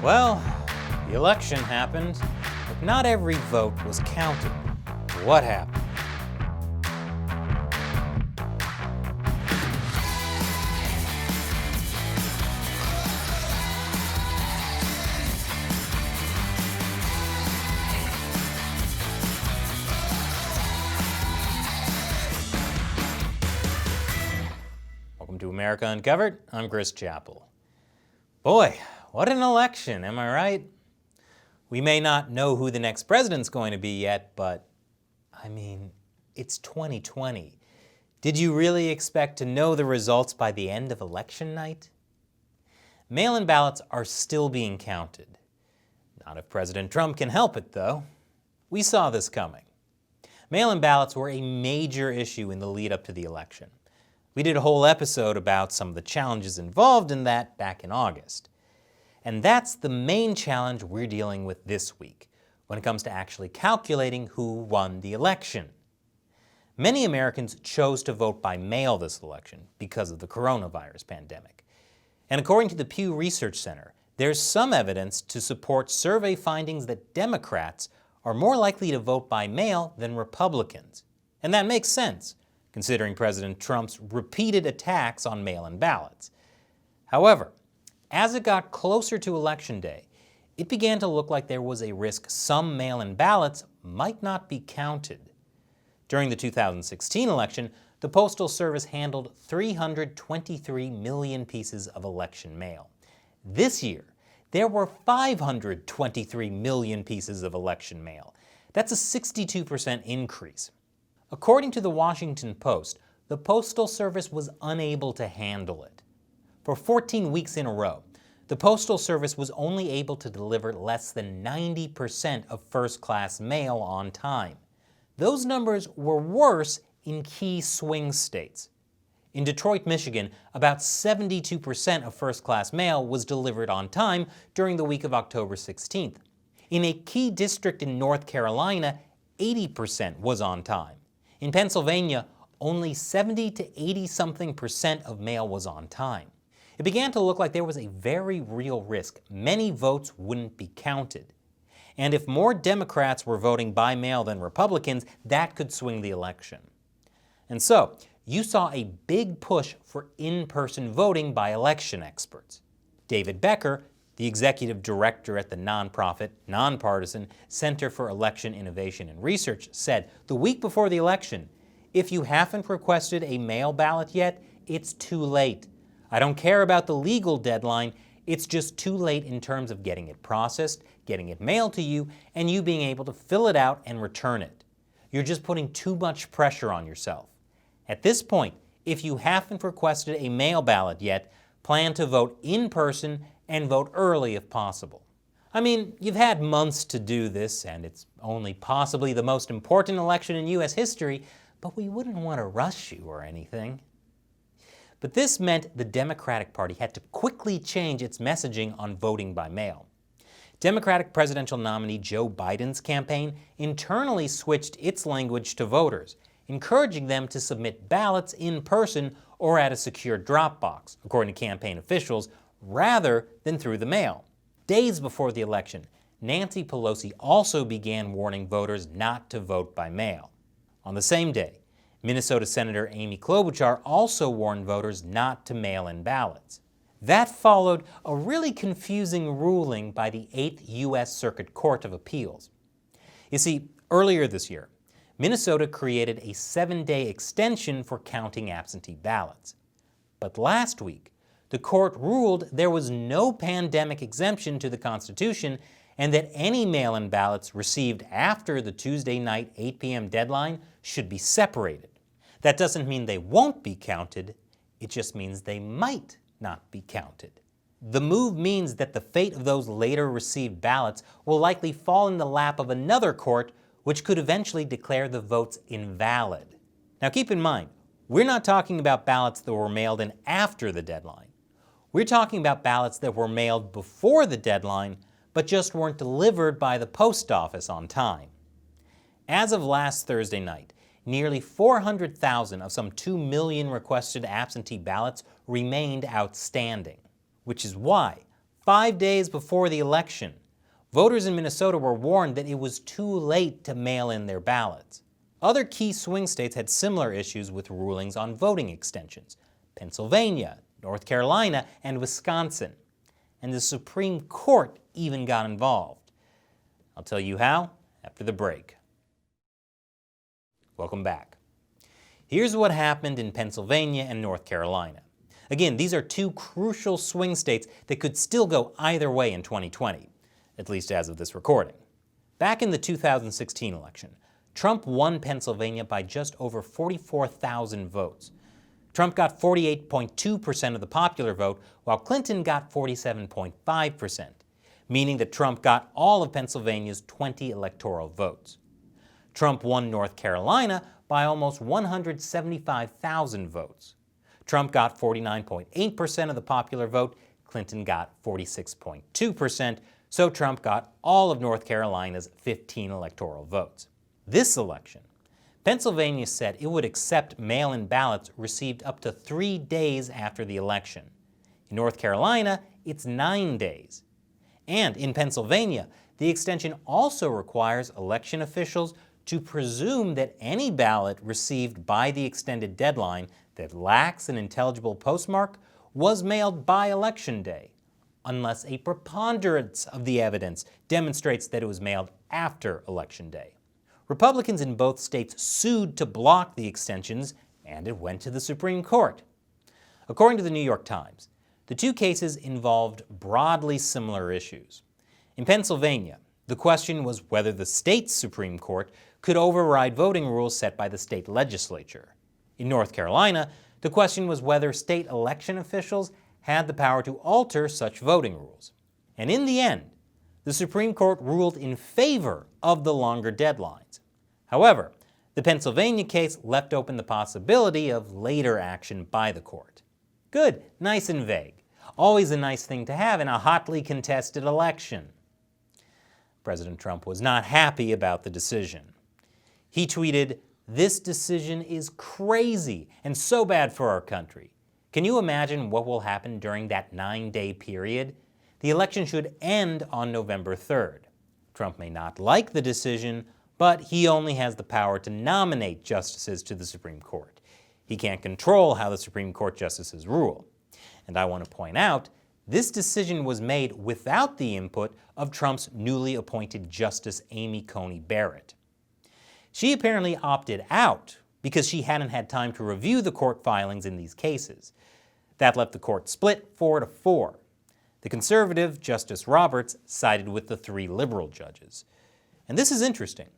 Well, the election happened, but not every vote was counted. What happened? Welcome to America Uncovered. I'm Chris Chappell. Boy, what an election, am I right? We may not know who the next president's going to be yet, but it's 2020. Did you really expect to know the results by the end of election night? Mail-in ballots are still being counted. Not if President Trump can help it, though. We saw this coming. Mail-in ballots were a major issue in the lead-up to the election. We did a whole episode about some of the challenges involved in that back in August. And that's the main challenge we're dealing with this week when it comes to actually calculating who won the election. Many Americans chose to vote by mail this election because of the coronavirus pandemic. And according to the Pew Research Center, there's some evidence to support survey findings that Democrats are more likely to vote by mail than Republicans. And that makes sense, considering President Trump's repeated attacks on mail-in ballots. However, as it got closer to Election Day, it began to look like there was a risk some mail-in ballots might not be counted. During the 2016 election, the Postal Service handled 323 million pieces of election mail. This year, there were 523 million pieces of election mail. That's a 62% increase. According to the Washington Post, the Postal Service was unable to handle it. For 14 weeks in a row, the Postal Service was only able to deliver less than 90% of first-class mail on time. Those numbers were worse in key swing states. In Detroit, Michigan, about 72% of first-class mail was delivered on time during the week of October 16th. In a key district in North Carolina, 80% was on time. In Pennsylvania, only 70 to 80-something% of mail was on time. It began to look like there was a very real risk many votes wouldn't be counted. And if more Democrats were voting by mail than Republicans, that could swing the election. And so, you saw a big push for in-person voting by election experts. David Becker, the executive director at the nonprofit, nonpartisan Center for Election Innovation and Research, said the week before the election, "If you haven't requested a mail ballot yet, it's too late. I don't care about the legal deadline, it's just too late in terms of getting it processed, getting it mailed to you, and you being able to fill it out and return it. You're just putting too much pressure on yourself. At this point, if you haven't requested a mail ballot yet, plan to vote in person and vote early if possible." You've had months to do this, and it's only possibly the most important election in U.S. history, but we wouldn't want to rush you or anything. But this meant the Democratic Party had to quickly change its messaging on voting by mail. Democratic presidential nominee Joe Biden's campaign internally switched its language to voters, encouraging them to submit ballots in person or at a secure drop box, according to campaign officials, rather than through the mail. Days before the election, Nancy Pelosi also began warning voters not to vote by mail. On the same day, Minnesota Senator Amy Klobuchar also warned voters not to mail in ballots. That followed a really confusing ruling by the 8th U.S. Circuit Court of Appeals. You see, earlier this year, Minnesota created a 7-day extension for counting absentee ballots. But last week, the court ruled there was no pandemic exemption to the Constitution and that any mail-in ballots received after the Tuesday night 8 p.m. deadline should be separated. That doesn't mean they won't be counted, it just means they might not be counted. The move means that the fate of those later received ballots will likely fall in the lap of another court, which could eventually declare the votes invalid. Now keep in mind, we're not talking about ballots that were mailed in after the deadline. We're talking about ballots that were mailed before the deadline, but just weren't delivered by the post office on time. As of last Thursday night, nearly 400,000 of some 2 million requested absentee ballots remained outstanding, which is why 5 days before the election, voters in Minnesota were warned that it was too late to mail in their ballots. Other key swing states had similar issues with rulings on voting extensions: Pennsylvania, North Carolina, and Wisconsin. And the Supreme Court even got involved. I'll tell you how after the break. Welcome back. Here's what happened in Pennsylvania and North Carolina. Again, these are two crucial swing states that could still go either way in 2020, at least as of this recording. Back in the 2016 election, Trump won Pennsylvania by just over 44,000 votes. Trump got 48.2% of the popular vote, while Clinton got 47.5%, meaning that Trump got all of Pennsylvania's 20 electoral votes. Trump won North Carolina by almost 175,000 votes. Trump got 49.8% of the popular vote, Clinton got 46.2%, so Trump got all of North Carolina's 15 electoral votes. This election, Pennsylvania said it would accept mail-in ballots received up to 3 days after the election. In North Carolina, it's 9 days. And in Pennsylvania, the extension also requires election officials to presume that any ballot received by the extended deadline that lacks an intelligible postmark was mailed by Election Day, unless a preponderance of the evidence demonstrates that it was mailed after Election Day. Republicans in both states sued to block the extensions, and it went to the Supreme Court. According to the New York Times, the two cases involved broadly similar issues. In Pennsylvania, the question was whether the state's Supreme Court could override voting rules set by the state legislature. In North Carolina, the question was whether state election officials had the power to alter such voting rules. And in the end, the Supreme Court ruled in favor of the longer deadlines. However, the Pennsylvania case left open the possibility of later action by the court. Good, nice and vague. Always a nice thing to have in a hotly contested election. President Trump was not happy about the decision. He tweeted, "This decision is crazy and so bad for our country. Can you imagine what will happen during that 9-day period? The election should end on November 3rd. Trump may not like the decision, but he only has the power to nominate justices to the Supreme Court. He can't control how the Supreme Court justices rule." And I want to point out, this decision was made without the input of Trump's newly appointed Justice Amy Coney Barrett. She apparently opted out because she hadn't had time to review the court filings in these cases. That left the court split 4-4. The conservative Justice Roberts sided with the 3 liberal judges. And this is interesting.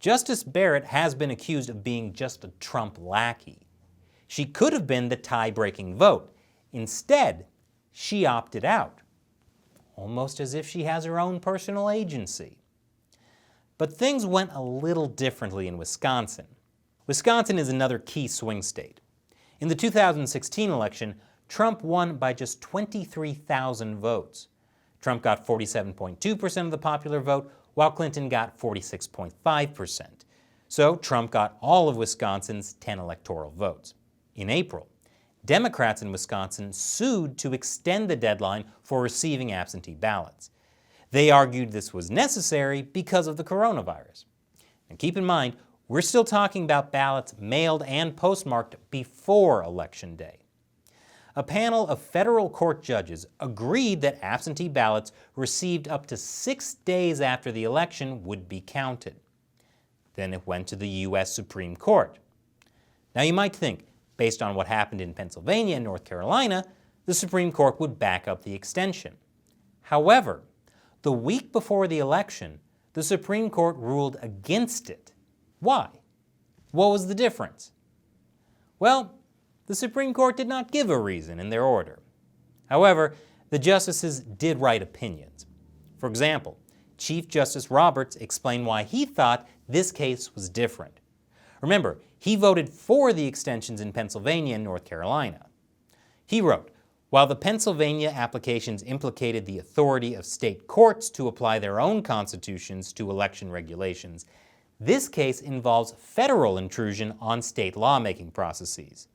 Justice Barrett has been accused of being just a Trump lackey. She could have been the tie-breaking vote. Instead, she opted out, almost as if she has her own personal agency. But things went a little differently in Wisconsin. Wisconsin is another key swing state. In the 2016 election, Trump won by just 23,000 votes. Trump got 47.2% of the popular vote, while Clinton got 46.5%. So Trump got all of Wisconsin's 10 electoral votes. In April, Democrats in Wisconsin sued to extend the deadline for receiving absentee ballots. They argued this was necessary because of the coronavirus. And keep in mind, we're still talking about ballots mailed and postmarked before Election Day. A panel of federal court judges agreed that absentee ballots received up to 6 days after the election would be counted. Then it went to the U.S. Supreme Court. Now you might think, based on what happened in Pennsylvania and North Carolina, the Supreme Court would back up the extension. However, the week before the election, the Supreme Court ruled against it. Why? What was the difference? Well, the Supreme Court did not give a reason in their order. However, the justices did write opinions. For example, Chief Justice Roberts explained why he thought this case was different. Remember, he voted for the extensions in Pennsylvania and North Carolina. He wrote, "While the Pennsylvania applications implicated the authority of state courts to apply their own constitutions to election regulations, this case involves federal intrusion on state lawmaking processes.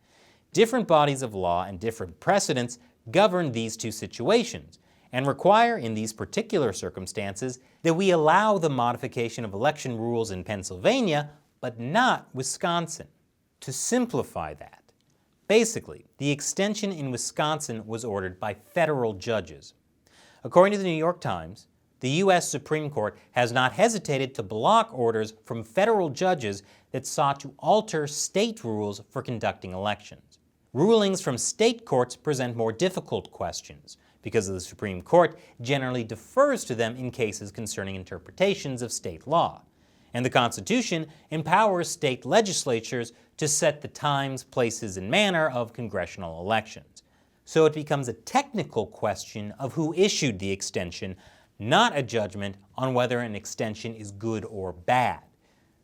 Different bodies of law and different precedents govern these two situations, and require, in these particular circumstances, that we allow the modification of election rules in Pennsylvania, but not Wisconsin. To simplify that, basically, the extension in Wisconsin was ordered by federal judges. According to the New York Times, the U.S. Supreme Court has not hesitated to block orders from federal judges that sought to alter state rules for conducting elections. Rulings from state courts present more difficult questions, because the Supreme Court generally defers to them in cases concerning interpretations of state law. And the Constitution empowers state legislatures to set the times, places, and manner of congressional elections. So it becomes a technical question of who issued the extension, not a judgment on whether an extension is good or bad.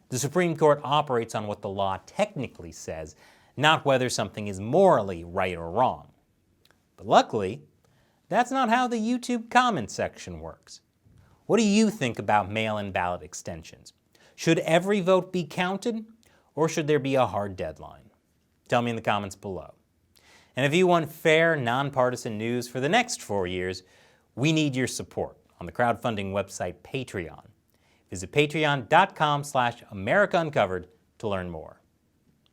The Supreme Court operates on what the law technically says, not whether something is morally right or wrong. But luckily, that's not how the YouTube comment section works. What do you think about mail-in ballot extensions? Should every vote be counted, or should there be a hard deadline? Tell me in the comments below. And if you want fair, nonpartisan news for the next 4 years, we need your support on the crowdfunding website Patreon. Visit patreon.com/America Uncovered to learn more.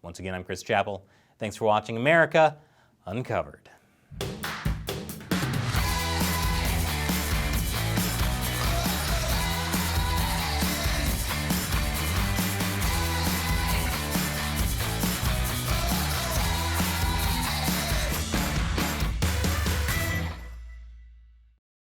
Once again, I'm Chris Chappell. Thanks for watching America Uncovered.